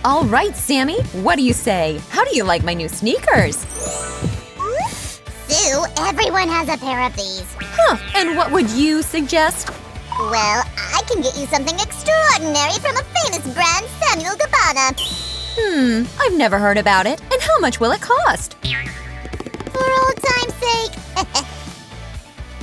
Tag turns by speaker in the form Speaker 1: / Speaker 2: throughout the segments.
Speaker 1: All right, Sammy, what do you say? How do you like my new sneakers?
Speaker 2: Sue, everyone has a pair of these.
Speaker 1: Huh, and what would you suggest?
Speaker 2: Well, I can get you something extraordinary from a famous brand, Samuel Gabbana.
Speaker 1: I've never heard about it. And how much will it cost?
Speaker 2: For old time's sake.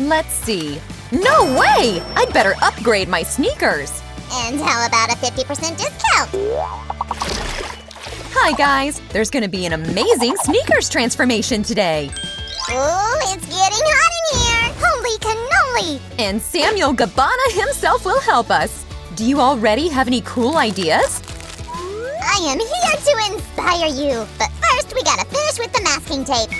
Speaker 1: Let's see. No way! I'd better upgrade my sneakers.
Speaker 2: And how about a 50% discount?
Speaker 1: Hi, guys. There's gonna be an amazing sneakers transformation today.
Speaker 2: Oh, it's getting hot in here! Holy cannoli!
Speaker 1: And Samuel Gabbana himself will help us. Do you already have any cool ideas?
Speaker 2: I am here to inspire you, but first we gotta finish with the masking tape.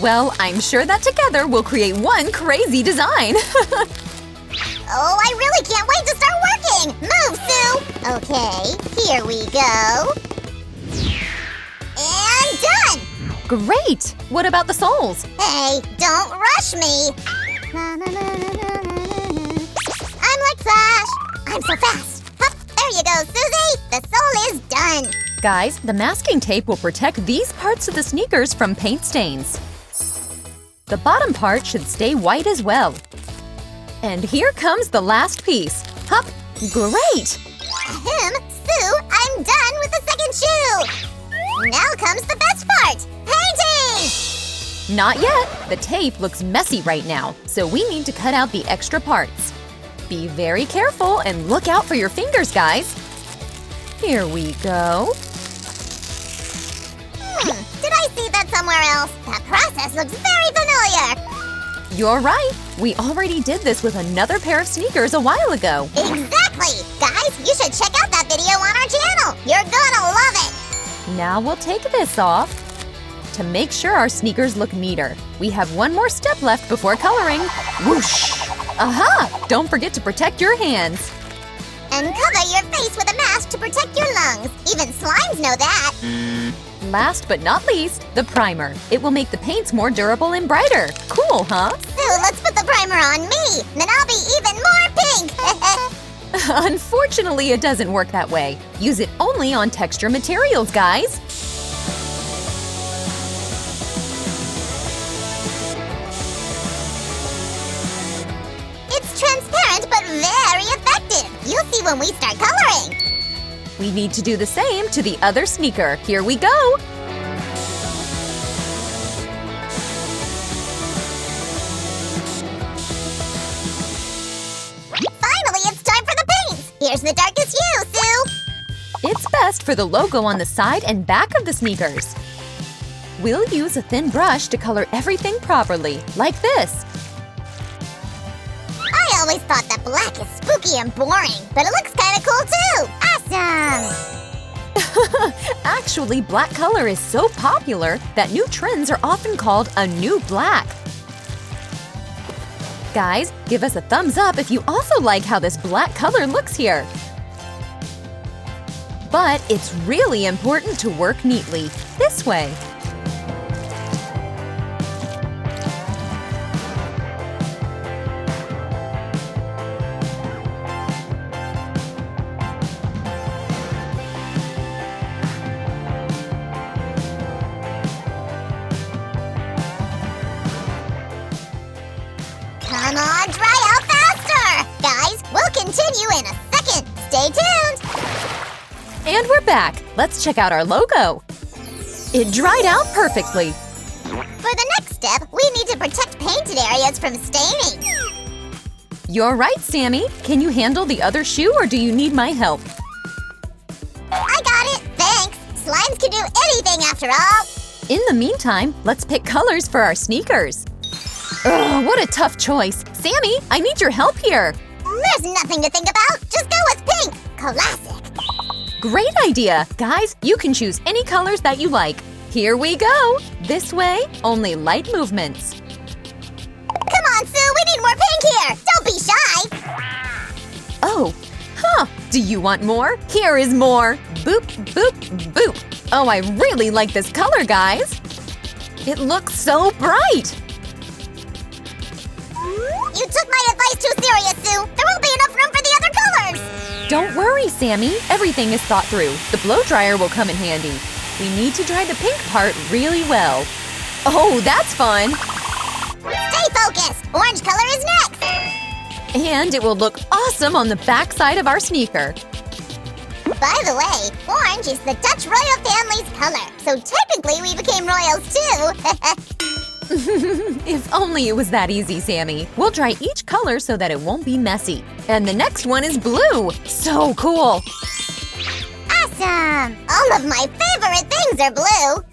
Speaker 1: Well, I'm sure that together we'll create one crazy design.
Speaker 2: Oh, I really can't wait to start working! Move, Sue! Okay, here we go. And done!
Speaker 1: Great! What about the soles?
Speaker 2: Hey, don't rush me! I'm like Flash! I'm so fast! Hup, there you go, Susie! The sole is done!
Speaker 1: Guys, the masking tape will protect these parts of the sneakers from paint stains. The bottom part should stay white as well. And here comes the last piece. Hup! Great!
Speaker 2: Sue, I'm done with the second shoe! Now comes the best part! Painting!
Speaker 1: Not yet! The tape looks messy right now, so we need to cut out the extra parts. Be very careful and look out for your fingers, guys. Here we go.
Speaker 2: Did I see that somewhere else? That process looks very familiar!
Speaker 1: You're right! We already did this with another pair of sneakers a while ago.
Speaker 2: Exactly! Guys, you should check out that video on our channel! You're gonna love it!
Speaker 1: Now we'll take this off. To make sure our sneakers look neater, we have one more step left before coloring. Whoosh! Aha! Don't forget to protect your hands.
Speaker 2: And cover your face with a mask to protect your lungs. Even slimes know that.
Speaker 1: Last but not least, the primer. It will make the paints more durable and brighter. Cool, huh?
Speaker 2: Sue, let's put the primer on me. Then I'll be even more pink.
Speaker 1: Unfortunately, it doesn't work that way. Use it only on texture materials, guys.
Speaker 2: It's transparent but very effective. You'll see when we start coloring.
Speaker 1: We need to do the same to the other sneaker. Here we go!
Speaker 2: Finally, it's time for the paints! Here's the darkest hue, Sue!
Speaker 1: It's best for the logo on the side and back of the sneakers. We'll use a thin brush to color everything properly, like this.
Speaker 2: I always thought that black is spooky and boring, but it looks kinda cool too! Awesome!
Speaker 1: Actually, black color is so popular that new trends are often called a new black. Guys, give us a thumbs up if you also like how this black color looks here. But it's really important to work neatly, this way.
Speaker 2: Come on, dry out faster! Guys, we'll continue in a second. Stay tuned!
Speaker 1: And we're back. Let's check out our logo. It dried out perfectly.
Speaker 2: For the next step, we need to protect painted areas from staining.
Speaker 1: You're right, Sammy. Can you handle the other shoe or do you need my help?
Speaker 2: I got it, thanks. Slimes can do anything after all.
Speaker 1: In the meantime, let's pick colors for our sneakers. Ugh, what a tough choice. Sammy, I need your help here.
Speaker 2: There's nothing to think about. Just go with pink. Classic.
Speaker 1: Great idea. Guys, you can choose any colors that you like. Here we go. This way, only light movements.
Speaker 2: Come on, Sue, we need more pink here. Don't be shy.
Speaker 1: Oh, do you want more? Here is more. Boop, boop, boop. Oh, I really like this color, guys. It looks so bright.
Speaker 2: You took my advice too serious, Sue. There won't be enough room for the other colors.
Speaker 1: Don't worry, Sammy. Everything is thought through. The blow dryer will come in handy. We need to dry the pink part really well. Oh, that's fun!
Speaker 2: Stay focused! Orange color is next!
Speaker 1: And it will look awesome on the back side of our sneaker.
Speaker 2: By the way, orange is the Dutch royal family's color, so technically we became royals too!
Speaker 1: If only it was that easy, Sammy. We'll dry each color so that it won't be messy. And the next one is blue! So cool!
Speaker 2: Awesome! All of my favorite things are blue!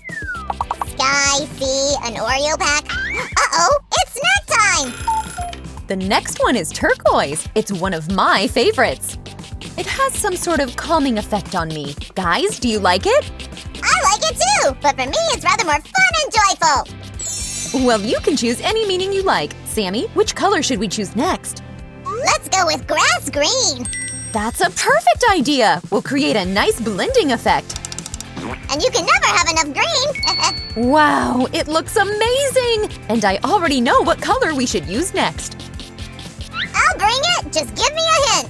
Speaker 2: Sky, sea, an Oreo pack. Uh-oh, it's snack time!
Speaker 1: The next one is turquoise. It's one of my favorites. It has some sort of calming effect on me. Guys, do you like it?
Speaker 2: I like it too, but for me it's rather more fun and joyful.
Speaker 1: Well, you can choose any meaning you like. Sammy, which color should we choose next?
Speaker 2: Let's go with grass green.
Speaker 1: That's a perfect idea! We'll create a nice blending effect.
Speaker 2: And you can never have enough green.
Speaker 1: Wow, it looks amazing! And I already know what color we should use next.
Speaker 2: I'll bring it, just give me a hint.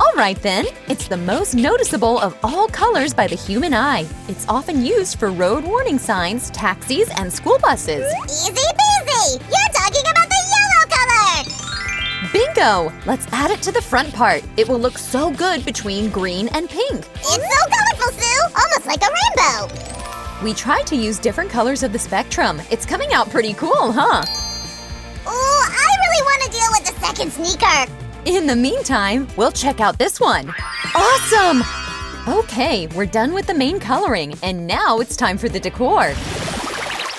Speaker 1: All right then. It's the most noticeable of all colors by the human eye. It's often used for road warning signs, taxis, and school buses.
Speaker 2: Easy peasy! You're talking about the yellow color!
Speaker 1: Bingo! Let's add it to the front part. It will look so good between green and pink.
Speaker 2: It's so colorful, Sue! Almost like a rainbow!
Speaker 1: We tried to use different colors of the spectrum. It's coming out pretty cool, huh?
Speaker 2: Ooh, I really want to deal with the second sneaker!
Speaker 1: In the meantime, we'll check out this one. Awesome! Okay, we're done with the main coloring, and now it's time for the decor.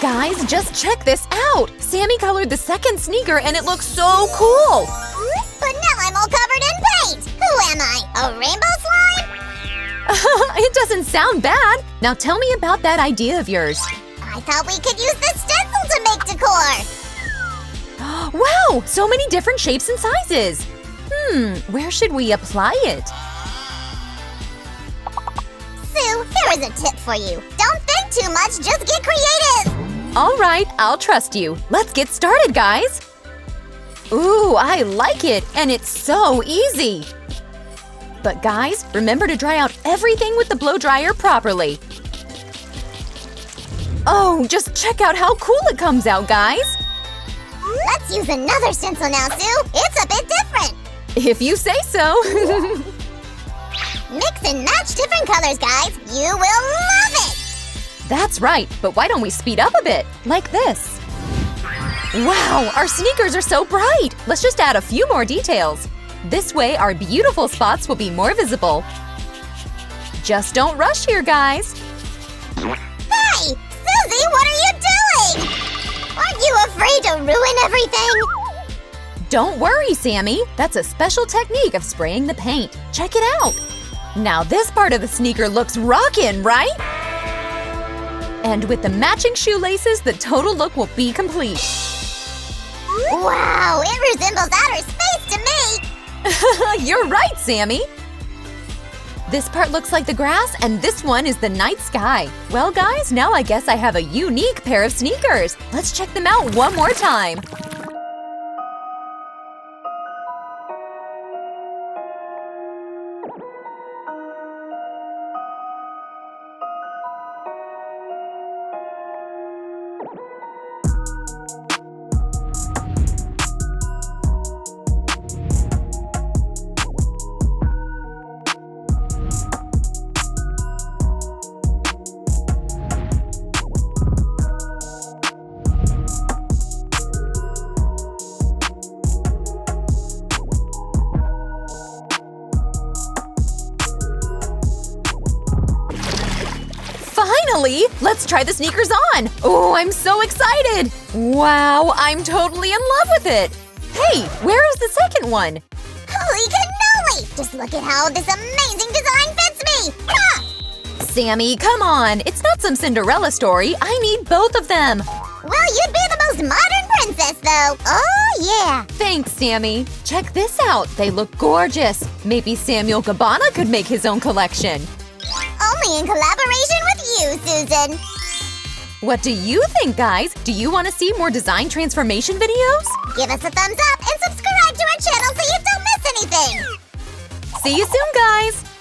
Speaker 1: Guys, just check this out! Sammy colored the second sneaker and it looks so cool!
Speaker 2: But now I'm all covered in paint! Who am I, a rainbow slime?
Speaker 1: It doesn't sound bad! Now tell me about that idea of yours.
Speaker 2: I thought we could use the stencil to make decor!
Speaker 1: Wow! So many different shapes and sizes! Where should we apply it?
Speaker 2: Sue, here is a tip for you. Don't think too much, just get creative!
Speaker 1: All right, I'll trust you. Let's get started, guys! Ooh, I like it, and it's so easy! But guys, remember to dry out everything with the blow dryer properly. Oh, just check out how cool it comes out, guys!
Speaker 2: Let's use another stencil now, Sue! It's a bit different!
Speaker 1: If you say so!
Speaker 2: Mix and match different colors, guys! You will love it!
Speaker 1: That's right, but why don't we speed up a bit, like this? Wow, our sneakers are so bright! Let's just add a few more details. This way, our beautiful spots will be more visible. Just don't rush here, guys!
Speaker 2: Hey! Susie, what are you doing? Aren't you afraid to ruin everything?
Speaker 1: Don't worry, Sammy. That's a special technique of spraying the paint. Check it out! Now this part of the sneaker looks rockin', right? And with the matching shoelaces, the total look will be complete.
Speaker 2: Wow, it resembles outer space to me!
Speaker 1: You're right, Sammy! This part looks like the grass, and this one is the night sky. Well, guys, now I guess I have a unique pair of sneakers. Let's check them out one more time. Finally! Let's try the sneakers on! Oh, I'm so excited! Wow, I'm totally in love with it! Hey, where is the second one?
Speaker 2: Holy cannoli! Just look at how this amazing design fits me! Ha!
Speaker 1: Sammy, come on! It's not some Cinderella story. I need both of them!
Speaker 2: Well, you'd be the most modern princess, though! Oh, yeah!
Speaker 1: Thanks, Sammy. Check this out. They look gorgeous. Maybe Samuel Gabbana could make his own collection.
Speaker 2: Only in collaboration with you, Susan!
Speaker 1: What do you think, guys? Do you want to see more design transformation videos?
Speaker 2: Give us a thumbs up and subscribe to our channel so you don't miss anything!
Speaker 1: See you soon, guys!